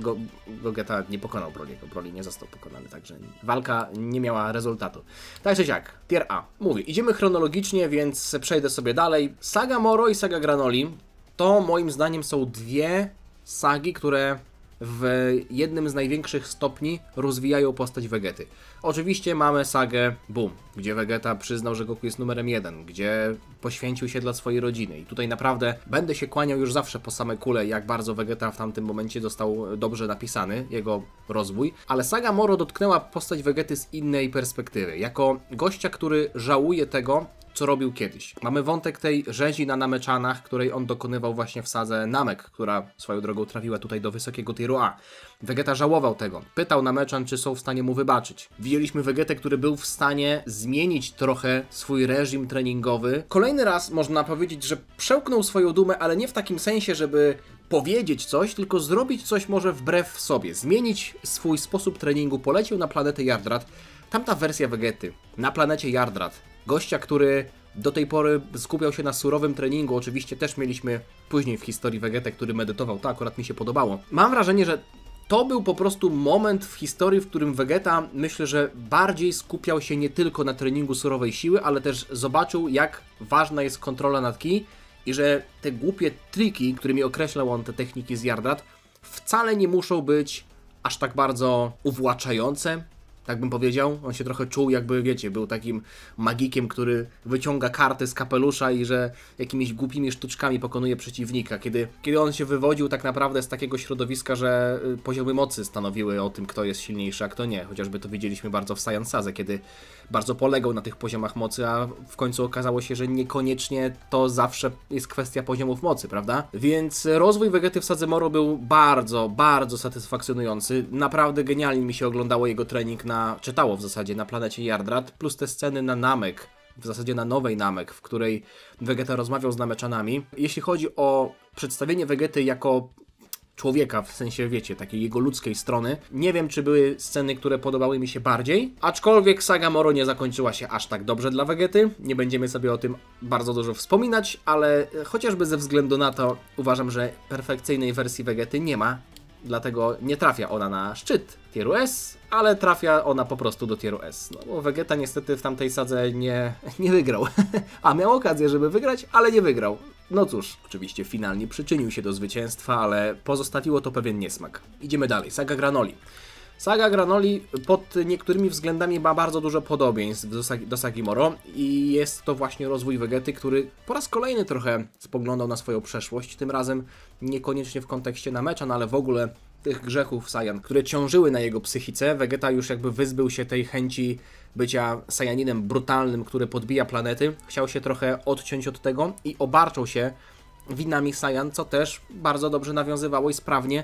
Vegeta nie pokonał Broly'ego, Broly nie został pokonany, także walka nie miała rezultatu. Tak czy siak, tier A. Mówię, idziemy chronologicznie, więc przejdę sobie dalej. Saga Moro i Saga Granoli to moim zdaniem są dwie sagi, które w jednym z największych stopni rozwijają postać Vegety. Oczywiście mamy sagę Boom, gdzie Vegeta przyznał, że Goku jest numerem 1, gdzie poświęcił się dla swojej rodziny. I tutaj naprawdę będę się kłaniał już zawsze po same kule, jak bardzo Vegeta w tamtym momencie został dobrze napisany, jego rozwój. Ale saga Moro dotknęła postać Vegety z innej perspektywy. Jako gościa, który żałuje tego, co robił kiedyś. Mamy wątek tej rzezi na Nameczanach, której on dokonywał właśnie w sadze Namek, która swoją drogą trafiła tutaj do wysokiego tieru A. Vegeta żałował tego. Pytał Nameczan, czy są w stanie mu wybaczyć. Widzieliśmy Vegetę, który był w stanie zmienić trochę swój reżim treningowy. Kolejny raz można powiedzieć, że przełknął swoją dumę, ale nie w takim sensie, żeby powiedzieć coś, tylko zrobić coś może wbrew sobie. Zmienić swój sposób treningu. Poleciał na planetę Yardrat. Tamta wersja Vegety na planecie Yardrat. Gościa, który do tej pory skupiał się na surowym treningu. Oczywiście też mieliśmy później w historii Vegetę, który medytował. To akurat mi się podobało. Mam wrażenie, że to był po prostu moment w historii, w którym Vegeta, myślę, że bardziej skupiał się nie tylko na treningu surowej siły, ale też zobaczył, jak ważna jest kontrola nad ki i że te głupie triki, którymi określał on te techniki z Yardrat, wcale nie muszą być aż tak bardzo uwłaczające. Tak bym powiedział, on się trochę czuł, jakby, wiecie, był takim magikiem, który wyciąga karty z kapelusza i że jakimiś głupimi sztuczkami pokonuje przeciwnika. Kiedy on się wywodził tak naprawdę z takiego środowiska, że poziomy mocy stanowiły o tym, kto jest silniejszy, a kto nie. Chociażby to widzieliśmy bardzo w Saiyan Sadze, kiedy bardzo polegał na tych poziomach mocy, a w końcu okazało się, że niekoniecznie to zawsze jest kwestia poziomów mocy, prawda? Więc rozwój Vegety w Sadze Moro był bardzo, bardzo satysfakcjonujący. Naprawdę genialnie mi się oglądało jego trening czytało w zasadzie na planecie Yardrat, plus te sceny na Namek, w zasadzie na nowej Namek, w której Vegeta rozmawiał z Nameczanami. Jeśli chodzi o przedstawienie Vegety jako człowieka, w sensie, wiecie, takiej jego ludzkiej strony, nie wiem, czy były sceny, które podobały mi się bardziej, aczkolwiek saga Moro nie zakończyła się aż tak dobrze dla Vegety. Nie będziemy sobie o tym bardzo dużo wspominać, ale chociażby ze względu na to uważam, że perfekcyjnej wersji Vegety nie ma. Dlatego nie trafia ona na szczyt tieru S, ale trafia ona po prostu do tieru S. No bo Vegeta niestety w tamtej sadze nie wygrał. A miał okazję, żeby wygrać, ale nie wygrał. No cóż, oczywiście finalnie przyczynił się do zwycięstwa, ale pozostawiło to pewien niesmak. Idziemy dalej. Saga Granoli. Saga Granoli pod niektórymi względami ma bardzo dużo podobieństw do sagi Moro i jest to właśnie rozwój Vegety, który po raz kolejny trochę spoglądał na swoją przeszłość, tym razem niekoniecznie w kontekście Nameczan, ale w ogóle tych grzechów Saiyan, które ciążyły na jego psychice. Vegeta już jakby wyzbył się tej chęci bycia Saiyaninem brutalnym, który podbija planety. Chciał się trochę odciąć od tego i obarczał się winami Saiyan, co też bardzo dobrze nawiązywało i sprawnie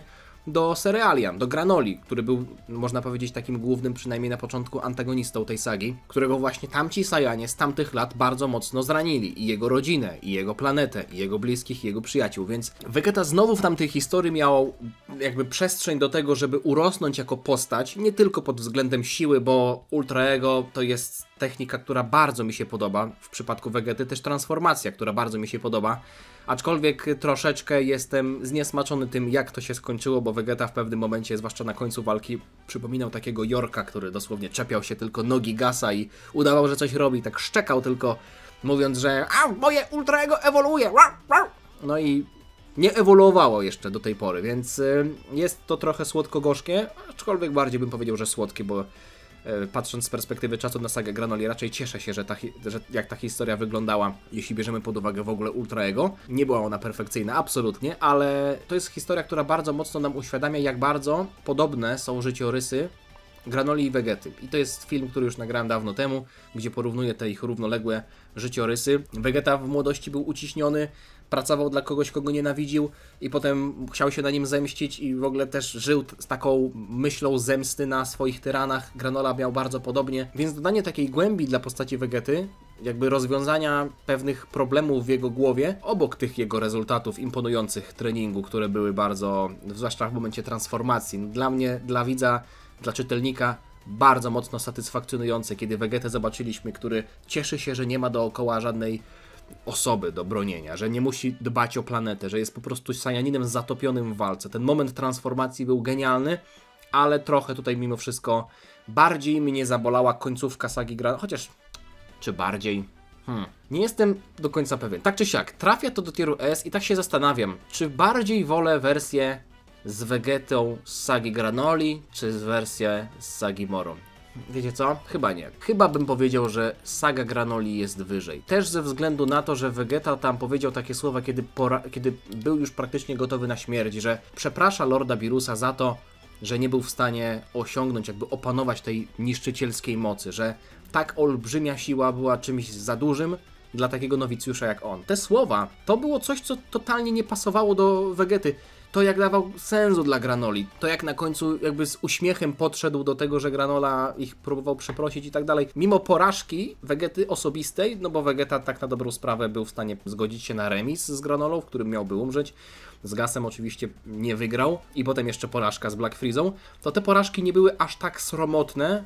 do Cerealian, do Granoli, który był, można powiedzieć, takim głównym, przynajmniej na początku, antagonistą tej sagi, którego właśnie tamci Saiyanie z tamtych lat bardzo mocno zranili. I jego rodzinę, i jego planetę, i jego bliskich, i jego przyjaciół. Więc Vegeta znowu w tamtej historii miał jakby przestrzeń do tego, żeby urosnąć jako postać, nie tylko pod względem siły, bo Ultra Ego to jest technika, która bardzo mi się podoba. W przypadku Vegety też transformacja, która bardzo mi się podoba. Aczkolwiek troszeczkę jestem zniesmaczony tym, jak to się skończyło, bo Vegeta w pewnym momencie, zwłaszcza na końcu walki, przypominał takiego Yorka, który dosłownie czepiał się tylko nogi Gasa i udawał, że coś robi, tak szczekał tylko, mówiąc, że moje Ultra Ego ewoluuje. No i nie ewoluowało jeszcze do tej pory, więc jest to trochę słodko-gorzkie, aczkolwiek bardziej bym powiedział, że słodkie, bo patrząc z perspektywy czasu na sagę Granoli, raczej cieszę się, że jak ta historia wyglądała, jeśli bierzemy pod uwagę w ogóle Ultra Ego. Nie była ona perfekcyjna, absolutnie, ale to jest historia, która bardzo mocno nam uświadamia, jak bardzo podobne są życiorysy Granoli i Vegety. I to jest film, który już nagrałem dawno temu, gdzie porównuję te ich równoległe życiorysy. Vegeta w młodości był uciśniony, pracował dla kogoś, kogo nienawidził i potem chciał się na nim zemścić i w ogóle też żył z taką myślą zemsty na swoich tyranach. Granola miał bardzo podobnie, więc dodanie takiej głębi dla postaci Vegety, jakby rozwiązania pewnych problemów w jego głowie, obok tych jego rezultatów imponujących treningu, które były bardzo, zwłaszcza w momencie transformacji, dla mnie, dla widza, dla czytelnika, bardzo mocno satysfakcjonujące, kiedy Vegetę zobaczyliśmy, który cieszy się, że nie ma dookoła żadnej osoby do bronienia, że nie musi dbać o planetę, że jest po prostu Saiyaninem zatopionym w walce. Ten moment transformacji był genialny, ale trochę tutaj mimo wszystko bardziej mnie zabolała końcówka sagi Granoli, chociaż czy bardziej? Nie jestem do końca pewien. Tak czy siak, trafia to do tieru S i tak się zastanawiam, czy bardziej wolę wersję z Vegetą z sagi Granoli, czy wersję z sagi Moro. Wiecie co? Chyba nie. Chyba bym powiedział, że saga Granoli jest wyżej. Też ze względu na to, że Vegeta tam powiedział takie słowa, kiedy był już praktycznie gotowy na śmierć, że przeprasza Lorda Birusa za to, że nie był w stanie osiągnąć, jakby opanować tej niszczycielskiej mocy, że tak olbrzymia siła była czymś za dużym, dla takiego nowicjusza jak on. Te słowa to było coś, co totalnie nie pasowało do Vegety. To jak dawał sensu dla Granoli, to jak na końcu jakby z uśmiechem podszedł do tego, że Granola ich próbował przeprosić i tak dalej. Mimo porażki Vegety osobistej, no bo Vegeta tak na dobrą sprawę był w stanie zgodzić się na remis z Granolą, w którym miałby umrzeć. Z Gasem oczywiście nie wygrał i potem jeszcze porażka z Black Freezą. To te porażki nie były aż tak sromotne,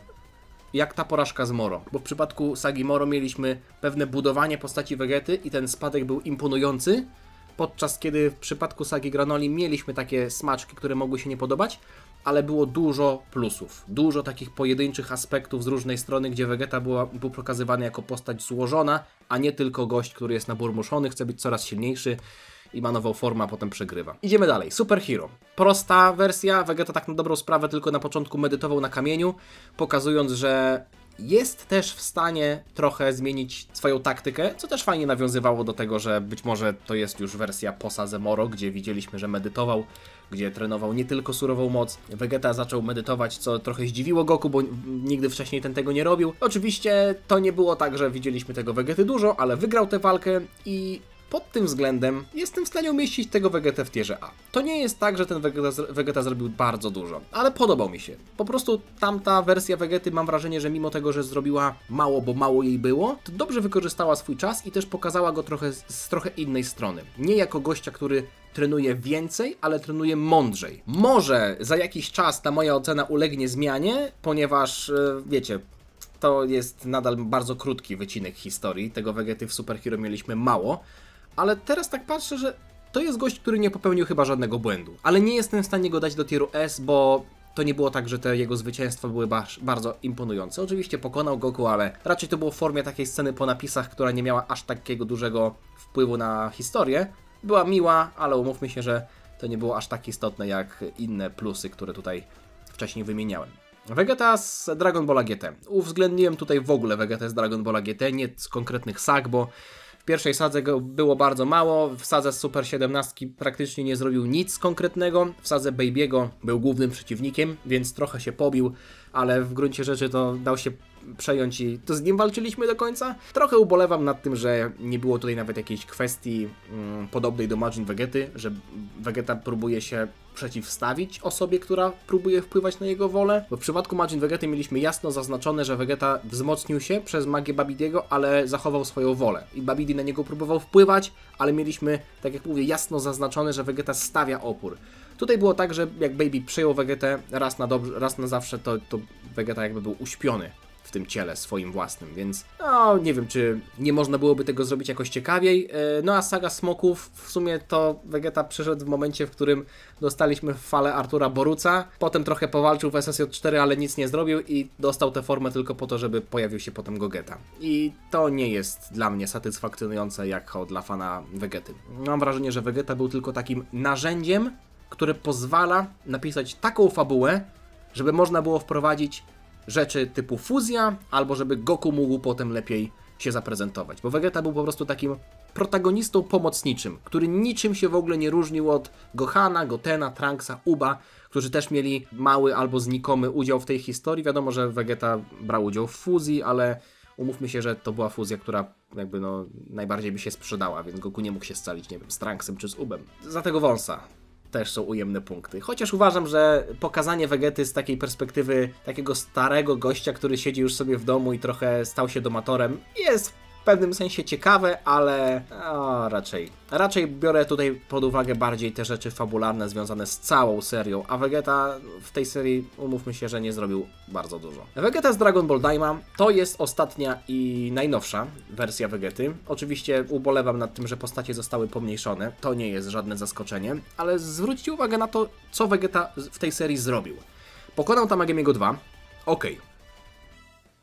jak ta porażka z Moro. Bo w przypadku sagi Moro mieliśmy pewne budowanie postaci Vegety i ten spadek był imponujący, podczas kiedy w przypadku sagi Granoli mieliśmy takie smaczki, które mogły się nie podobać, ale było dużo plusów. Dużo takich pojedynczych aspektów z różnej strony, gdzie Vegeta był pokazywany jako postać złożona, a nie tylko gość, który jest naburmuszony, chce być coraz silniejszy i ma nową formę, a potem przegrywa. Idziemy dalej. Super Hero. Prosta wersja. Vegeta tak na dobrą sprawę tylko na początku medytował na kamieniu, pokazując, że jest też w stanie trochę zmienić swoją taktykę, co też fajnie nawiązywało do tego, że być może to jest już wersja po sadze Moro, gdzie widzieliśmy, że medytował, gdzie trenował nie tylko surową moc. Vegeta zaczął medytować, co trochę zdziwiło Goku, bo nigdy wcześniej ten tego nie robił. Oczywiście to nie było tak, że widzieliśmy tego Vegety dużo, ale wygrał tę walkę i pod tym względem jestem w stanie umieścić tego Vegetę w tierze A. To nie jest tak, że ten Vegeta zrobił bardzo dużo, ale podobał mi się. Po prostu tamta wersja Vegety, mam wrażenie, że mimo tego, że zrobiła mało, bo mało jej było, to dobrze wykorzystała swój czas i też pokazała go z trochę innej strony. Nie jako gościa, który trenuje więcej, ale trenuje mądrzej. Może za jakiś czas ta moja ocena ulegnie zmianie, ponieważ, wiecie, to jest nadal bardzo krótki wycinek historii. Tego Vegety w Super Hero mieliśmy mało. Ale teraz tak patrzę, że to jest gość, który nie popełnił chyba żadnego błędu. Ale nie jestem w stanie go dać do tieru S, bo to nie było tak, że te jego zwycięstwa były bardzo imponujące. Oczywiście pokonał Goku, ale raczej to było w formie takiej sceny po napisach, która nie miała aż takiego dużego wpływu na historię. Była miła, ale umówmy się, że to nie było aż tak istotne jak inne plusy, które tutaj wcześniej wymieniałem. Vegeta z Dragon Balla GT. Uwzględniłem tutaj w ogóle Vegetę z Dragon Balla GT, nie z konkretnych sag, bo w pierwszej sadze go było bardzo mało, w sadze z Super 17 praktycznie nie zrobił nic konkretnego, w sadze Baby'ego był głównym przeciwnikiem, więc trochę się pobił, ale w gruncie rzeczy to dał się przejąć i to z nim walczyliśmy do końca. Trochę ubolewam nad tym, że nie było tutaj nawet jakiejś kwestii podobnej do Majin Vegety, że Vegeta próbuje się przeciwstawić osobie, która próbuje wpływać na jego wolę, bo w przypadku Majin Vegety mieliśmy jasno zaznaczone, że Vegeta wzmocnił się przez magię Babidiego, ale zachował swoją wolę i Babidi na niego próbował wpływać, ale mieliśmy, tak jak mówię, jasno zaznaczone, że Vegeta stawia opór. Tutaj było tak, że jak Baby przejął Vegetę raz na zawsze, to Vegeta jakby był uśpiony w tym ciele swoim własnym, więc no nie wiem, czy nie można byłoby tego zrobić jakoś ciekawiej. No a saga Smoków, w sumie to Vegeta przyszedł w momencie, w którym dostaliśmy falę Artura Boruca, potem trochę powalczył w SSJ4, ale nic nie zrobił i dostał tę formę tylko po to, żeby pojawił się potem Gogeta. I to nie jest dla mnie satysfakcjonujące jako dla fana Vegety. Mam wrażenie, że Vegeta był tylko takim narzędziem, które pozwala napisać taką fabułę, żeby można było wprowadzić rzeczy typu fuzja, albo żeby Goku mógł potem lepiej się zaprezentować. Bo Vegeta był po prostu takim protagonistą pomocniczym, który niczym się w ogóle nie różnił od Gohana, Gotena, Trunksa, Uba, którzy też mieli mały albo znikomy udział w tej historii. Wiadomo, że Vegeta brał udział w fuzji, ale umówmy się, że to była fuzja, która jakby no najbardziej by się sprzedała, więc Goku nie mógł się scalić, nie wiem, z Trunksem czy z Ubem. Za tego wąsa też są ujemne punkty. Chociaż uważam, że pokazanie Vegety z takiej perspektywy takiego starego gościa, który siedzi już sobie w domu i trochę stał się domatorem, jest w pewnym sensie ciekawe, ale raczej biorę tutaj pod uwagę bardziej te rzeczy fabularne związane z całą serią, a Vegeta w tej serii, umówmy się, że nie zrobił bardzo dużo. Vegeta z Dragon Ball Daima to jest ostatnia i najnowsza wersja Vegety. Oczywiście ubolewam nad tym, że postacie zostały pomniejszone, to nie jest żadne zaskoczenie, ale zwróćcie uwagę na to, co Vegeta w tej serii zrobił. Pokonał Tamagemiego 2, okej.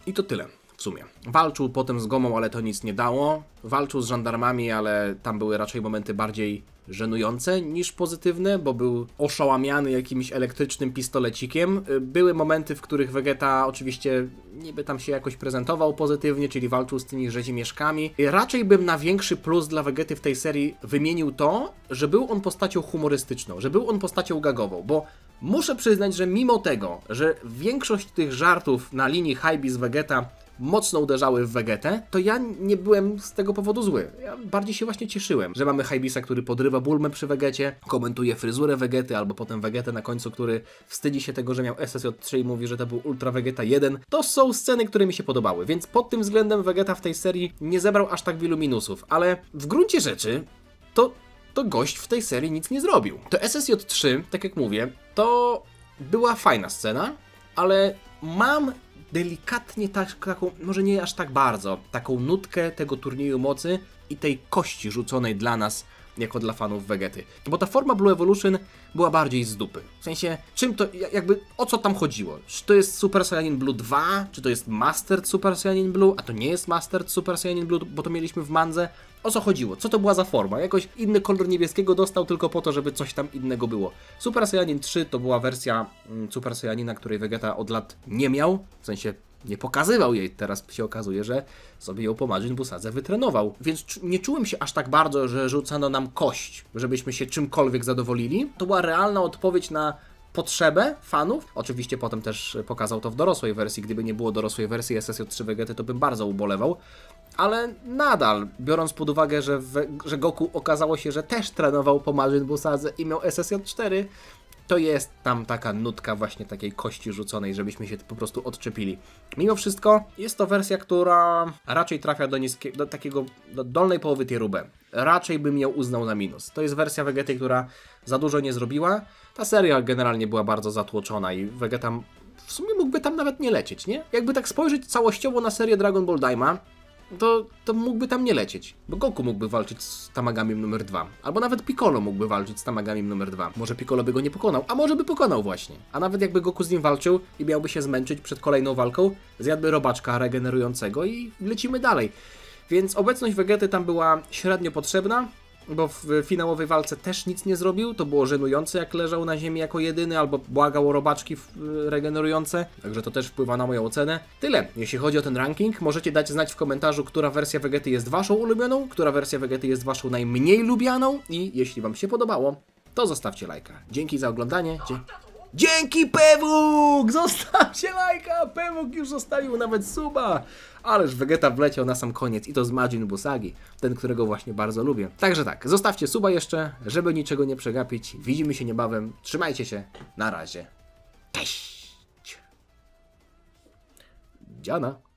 I to tyle. W sumie. Walczył potem z Gomą, ale to nic nie dało. Walczył z żandarmami, ale tam były raczej momenty bardziej żenujące niż pozytywne, bo był oszałamiany jakimś elektrycznym pistolecikiem. Były momenty, w których Vegeta oczywiście niby tam się jakoś prezentował pozytywnie, czyli walczył z tymi rzezimieszkami. Raczej bym na większy plus dla Vegety w tej serii wymienił to, że był on postacią humorystyczną, że był on postacią gagową, bo muszę przyznać, że mimo tego, że większość tych żartów na linii Hypebeast Vegeta mocno uderzały w Vegetę, to ja nie byłem z tego powodu zły. Ja bardziej się właśnie cieszyłem, że mamy Hybisa, który podrywa Bulmę przy Vegecie, komentuje fryzurę Vegety, albo potem Vegetę na końcu, który wstydzi się tego, że miał SSJ3 i mówi, że to był Ultra Vegeta 1. To są sceny, które mi się podobały, więc pod tym względem Vegeta w tej serii nie zebrał aż tak wielu minusów, ale w gruncie rzeczy to gość w tej serii nic nie zrobił. To SSJ3, tak jak mówię, to była fajna scena, ale mam delikatnie taką, może nie aż tak bardzo, taką nutkę tego turnieju mocy i tej kości rzuconej dla nas, jako dla fanów Vegety. Bo ta forma Blue Evolution była bardziej z dupy. W sensie, czym to, jakby, o co tam chodziło? Czy to jest Super Saiyanin Blue 2? Czy to jest Mastered Super Saiyanin Blue? A to nie jest Mastered Super Saiyanin Blue, bo to mieliśmy w mandze. O co chodziło? Co to była za forma? Jakoś inny kolor niebieskiego dostał tylko po to, żeby coś tam innego było. Super Saiyanin 3 to była wersja Super Saiyanina, której Vegeta od lat nie miał. W sensie nie pokazywał jej. Teraz się okazuje, że sobie ją po Majin Busadze wytrenował. Więc nie czułem się aż tak bardzo, że rzucano nam kość, żebyśmy się czymkolwiek zadowolili. To była realna odpowiedź na potrzebę fanów. Oczywiście potem też pokazał to w dorosłej wersji. Gdyby nie było dorosłej wersji SSJ3 Vegety, to bym bardzo ubolewał. Ale nadal, biorąc pod uwagę, że Goku okazało się, że też trenował po Majin Busadze i miał SSJ4, to jest tam taka nutka właśnie takiej kości rzuconej, żebyśmy się po prostu odczepili. Mimo wszystko jest to wersja, która raczej trafia do dolnej połowy tieru B. Raczej bym ją uznał na minus. To jest wersja Vegety, która za dużo nie zrobiła. Ta seria generalnie była bardzo zatłoczona i Vegeta w sumie mógłby tam nawet nie lecieć, nie? Jakby tak spojrzeć całościowo na serię Dragon Ball Daima, to mógłby tam nie lecieć, bo Goku mógłby walczyć z Tamagamim numer 2, albo nawet Piccolo mógłby walczyć z Tamagamim numer 2. Może Piccolo by go nie pokonał, a może by pokonał właśnie. A nawet jakby Goku z nim walczył i miałby się zmęczyć przed kolejną walką, zjadłby robaczka regenerującego i lecimy dalej. Więc obecność Vegety tam była średnio potrzebna, bo w finałowej walce też nic nie zrobił, to było żenujące, jak leżał na ziemi jako jedyny, albo błagał o robaczki regenerujące, także to też wpływa na moją ocenę. Tyle, jeśli chodzi o ten ranking. Możecie dać znać w komentarzu, która wersja Vegety jest waszą ulubioną, która wersja Vegety jest waszą najmniej lubianą i jeśli wam się podobało, to zostawcie lajka. Dzięki za oglądanie. Dzięki Pewuk! Zostawcie lajka! Pewuk już zostawił nawet suba! Ależ Vegeta wleciał na sam koniec i to z Majin Busagi, ten, którego właśnie bardzo lubię. Także tak, zostawcie suba jeszcze, żeby niczego nie przegapić. Widzimy się niebawem. Trzymajcie się. Na razie. Cześć! Dziana.